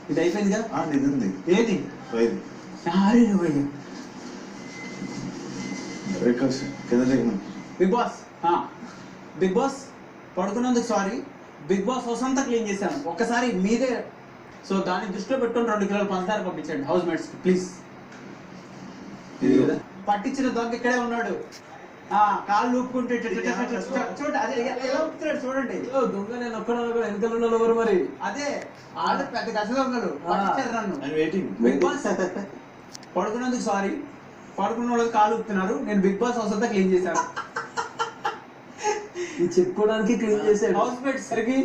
ఇది అయిపోయిందిగా. ఇది ఉంది. ఏది బిగ్ బాస్. బిగ్ బాస్ పడుకున్నందుకు సారీ. బిగ్ బాస్ హౌస్ అంతా క్లీన్ చేశాను, ఒక్కసారి మీదే. సో దాన్ని దృష్టిలో పెట్టుకొని 2 కిలోల పంచదార పంపించండి హౌస్ మేట్స్ కి ప్లీజ్. పట్టించిన దొంగ ఇక్కడే ఉన్నాడు. కాళ్ళు ఊపుకుంటే చూడండి, అదే ఎలా ఊపుతున్నాడు చూడండి. దొంగ నేను ఒక్కడ వెనకాల ఉన్నాను ఎవరు మరి. అదే ఆడ పెద్ద గజ దొంగలు పట్టించారు నన్ను. బిగ్ బాస్ పడుకున్నందుకు సారీ. పడుకున్న వాళ్ళకి కాళ్ళు ఊపుతున్నారు. నేను బిగ్ బాస్ హౌస్ అంతా క్లీన్ చేశాను. ఇది చెప్పుకోవడానికి క్లీన్ చేశాడు. హౌస్ మేట్స్ సరికి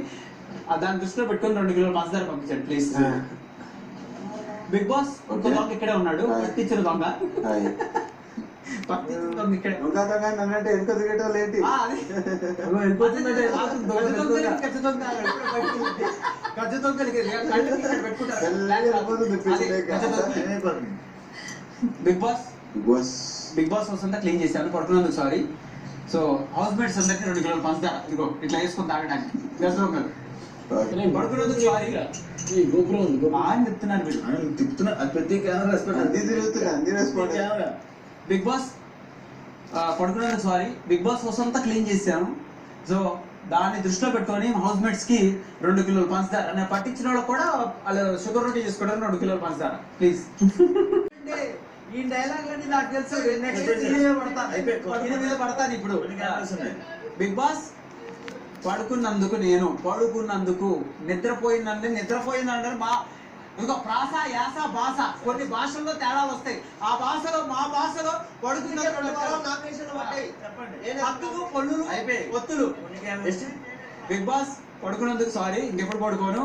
దాన్ని దృష్టిలో పెట్టుకొని 2 కిలోల పంచదార పంపించండి ప్లీజ్. బిగ్ బాస్ ఒక దొంగ ఇక్కడే ఉన్నాడు, పట్టించిన దొంగ. అన్నట్టు వెనుక దిగటం ఏంటి? Big boss big boss house అంతా క్లీన్ చేశాను, పడుకున్నందుకు సారీ. సో హౌస్ మేట్స్ అందరికి 2 కిలోల పంచదార ఇదిగో ఇట్లా వేసుకొని తాగడానికి. పడుకున్నందుకు సారీ అని చెప్తున్నారు మీరు. తిప్పుతున్నా ప్రతి కెమెరా. బిగ్ బాస్ పడుకున్నందుకు సారీ. బిగ్ బాస్ హౌస్ అంతా క్లీన్ చేశాను. సో దాన్ని దృష్టిలో పెట్టుకొని హౌస్ మేట్స్ కి 2 కిలోల పంచదార. నేను పట్టించిన వాళ్ళకి కూడా వాళ్ళు షుగర్ రోటీ చేసుకోవడానికి 2 కిలోల పంచదార ప్లీజ్. ఈ డైలాగ్లన్నీ నాకు తెలుసు. పడతాను ఇప్పుడు. బిగ్ బాస్ పడుకున్నందుకు నిద్రపోయినందుకు మా ఇంకో ప్రాస యాస భాష కొన్ని భాషల్లో తేడాలు వస్తాయి. ఆ భాషలో మా భాషలో ఒత్తులు. బిగ్ బాస్ పడుకున్నందుకు సారీ. ఇంకెప్పుడు పడుకోను.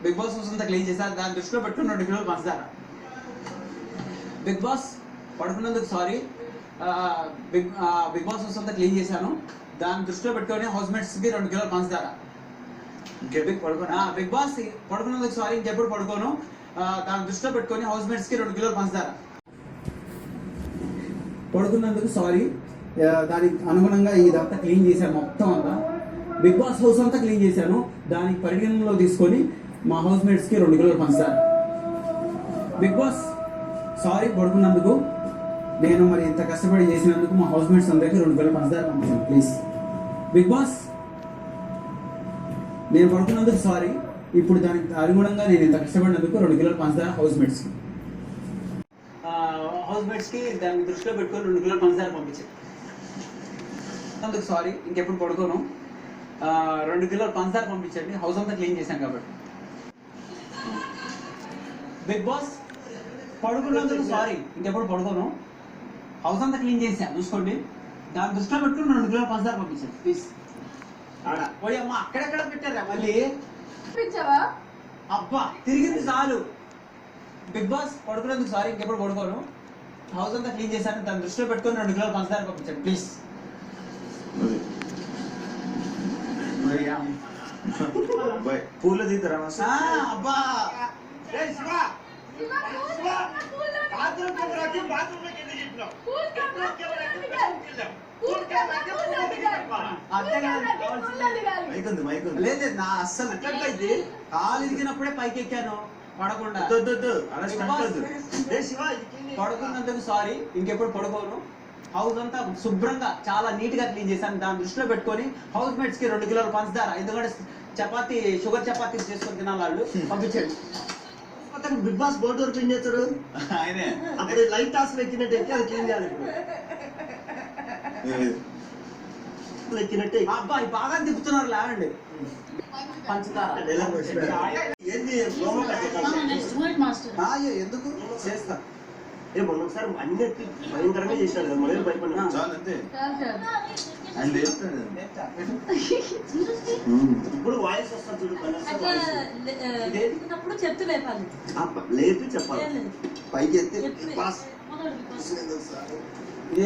బిగ్ బాస్ హౌస్ అంతా క్లీన్ చేశారు, దాన్ని దృష్టిలో పెట్టుకుని 2 కిలోలు పంచదార. బిగ్ బాస్ పడుకున్నందుకు సారీ. బిగ్ బాస్ హౌస్ అంతా క్లీన్ చేశాను, దాన్ని దృష్టిలో పెట్టుకొని హౌస్ మేట్స్ కి 2 కిలోల పంచదార. బిగ్ బాస్ పడుకున్నందుకు సారీ. ఇంకెప్పుడు పడుకోను. దాన్ని దృష్టిలో పెట్టుకొని హౌస్ మేట్స్ కి 2 కిలోల పంచదార. పడుకున్నందుకు సారీ. దానికి అనుగుణంగా ఇదంతా క్లీన్ చేశాను మొత్తం అంతా. బిగ్ బాస్ హౌస్ అంతా క్లీన్ చేశాను, దానికి పరిగణనలో తీసుకొని మా హౌస్ మేట్స్ కి 2 కిలోల పంచదార. Big boss sorry. పడుకున్నందుకు నేను మరి ఇంత కష్టపడి చేసినందుకు మా హౌస్ మేట్స్ అందరికీ 2 కిలోల పంచదార పంపించండి ప్లీజ్. బిగ్ బాస్ నేను పడుకున్నందుకు సారీ. ఇప్పుడు దానికి అనుగుణంగా నేను ఇంత కష్టపడినందుకు 2 కిలోల పంచదార హౌస్ మేట్స్ కి దాన్ని దృష్టిలో పెట్టుకొని 2 కిలోల పంచదార పంపించండి. అందుకు సారీ. ఇంకెప్పుడు పడుకోను. 2 కిలోల పంచదార పంపించండి, హౌస్ అంతా క్లీన్ చేశాను కాబట్టి. బిగ్ బాస్ పడుకున్నందుకు సారీ. ఇంకెప్పుడు పడుకోను. హౌస్ అంతా క్లీన్ చేశాను చూసుకోండి, దాన్ని దృష్టిలో పెట్టుకుని 2 కిలోల పంచదార పంపించండి ప్లీజ్. ఓడి అమ్మ అక్కడెక్కడ పెట్టారా మళ్ళీ? అబ్బా తిరిగింది చాలు. బిగ్ బాస్ పడుకున్నందుకు సారీ. ఇంకెప్పుడు పడుకోను. హౌస్ అంతా క్లీన్ చేశాను, దాన్ని దృష్టిలో పెట్టుకొని 2 కిలోల పంచదార పంపించండి ప్లీజ్. పూలు తీతారా? అబ్బా లేదు నా అస్సలు కాలు ఇరిగినప్పుడే పైకి ఎక్కాను పడకుండా. పడుకున్నందుకు సారీ. ఇంకెప్పుడు పడుకోను. హౌస్ అంతా శుభ్రంగా చాలా నీట్ గా క్లీన్ చేశాను, దాన్ని దృష్టిలో పెట్టుకొని హౌస్ మేట్స్ కి 2 కిలోల పంచదార. ఎందుకంటే చపాతీ షుగర్ చపాతీ చేసుకొని తినాలి వాళ్ళు. పంపించండి. బిగ్ బాస్ బోర్డు వరకు క్లీన్ చేస్తాడు ఆయనే. అప్పుడు లైట్ టాస్ ఎక్కినట్టు ఎక్కి అది క్లీన్ చేయాలి. ఎక్కినట్టే అబ్బాయి బాగా తిప్పుతున్నారు లేవండి. పంచదార ఎందుకు చేస్తా? ఒకసారి అన్ని భయంకరంగా చేశాడు కదా, మనం భయపడినా ఇప్పుడు వాయిస్ వస్తుంది చూడు. చెప్తూ లేపాలి, లేపి చెప్పాలి. పైకి ఎత్తి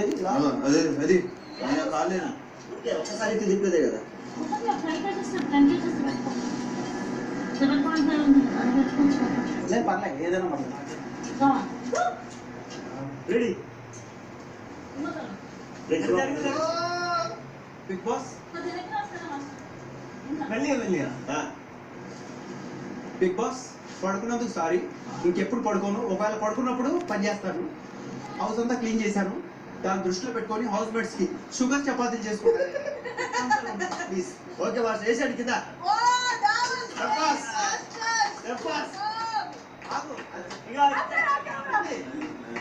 అది కాలేదు. ఒకసారి తిరిపేదే కదా. పర్లేదు ఏదైనా పర్లేదు. రెడీ. బిగ్ బాస్ మెల్లిగా బిగ్ బాస్ పడుకున్నందుకు సారీ, ఇంకెప్పుడు పడుకోను. ఒకవేళ పడుకున్నప్పుడు పని చేస్తాను. హౌస్ అంతా క్లీన్ చేశాను. దాన్ని దృష్టిలో పెట్టుకొని హౌస్ మేట్స్ కి షుగర్ చపాతీలు చేసుకుంటాను. ప్లీజ్. ఓకే బాస్ వేసాడు కింద శభాష్. శభాష్. ఆగు.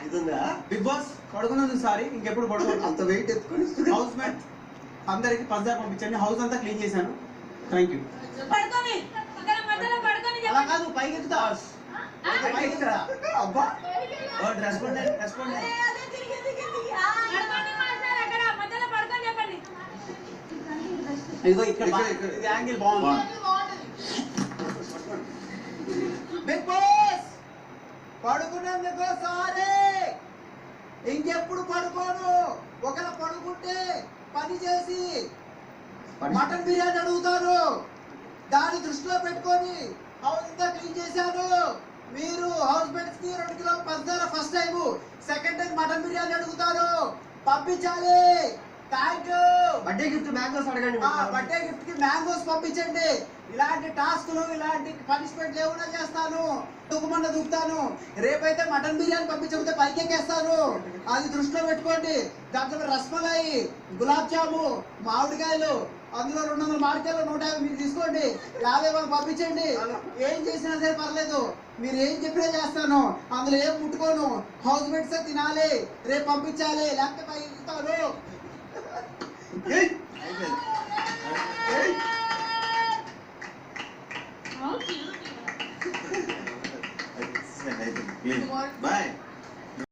ఇది ఉందా బిగ్ బాస్ పడుకున్నందుకు సారీ, ఇంకెప్పుడు పడుకోను. అంత వెయిట్ ఎత్తుకొని హౌస్ మేట్ అందరికి పంచదార పంపించండి. హౌస్ అంతా క్లీన్ చేశాను. Thank you. పడుకొని ఇక్కడ మధ్యలో పడుకొని అలా చెప్పండి. కాదు పైకి ఎక్కుతా పైకి ఎక్కుతా అబ్బా రెస్పాండెంట్ రెస్పాండెంట్ పడుకొని మాట్లాడు అక్కడ మధ్యలో పడుకొని చెప్పండి. ఇదిగో ఇక్కడ ఇక్కడ. ఇది యాంగిల్ బాగుంది. బిగ్ బాస్ పడుకున్నందుకు సారీ, ఇంకెప్పుడు పడుకోను. ఒకవేళ పడుకుంటే పని చేసి మటన్ బిర్యానీ అడుగుతాను. దాన్ని దృష్టిలో పెట్టుకొని హౌస్ అంతా క్లీన్ చేశాను. మీరు హౌస్ మేట్స్ కి 2 కిలో పంచదార first time, second time mutton biryani అడుగుతారు. పంపించాలి. Thank you. Birthday gift mangoes అడగండి. బర్త్డే గిఫ్ట్ కి మ్యాంగోస్ పంపించండి. ఇలాంటి టాస్క్లు ఇలాంటి పనిష్మెంట్ లేకుండా చేస్తాను. దుఃఖమన్న దూకుతాను. రేపైతే మటన్ బిర్యానీ పంపించకపోతే పైకెక్కేస్తాను. అది దృష్టిలో పెట్టుకోండి. దాంట్లో రసమలాయి, గులాబ్ జాము, మామిడికాయలు, అందులో 200 మామిడికాయలు 150 మీరు తీసుకోండి. 50 వాళ్ళు పంపించండి. ఏం చేసినా సరే పర్లేదు, మీరు ఏం చెప్పినా చేస్తాను. అందులో ఏం ముట్టుకోను. హౌస్ మేట్స్ తినాలి. రేపు పంపించాలి, లేకపోతే పైతాను. Okay bye.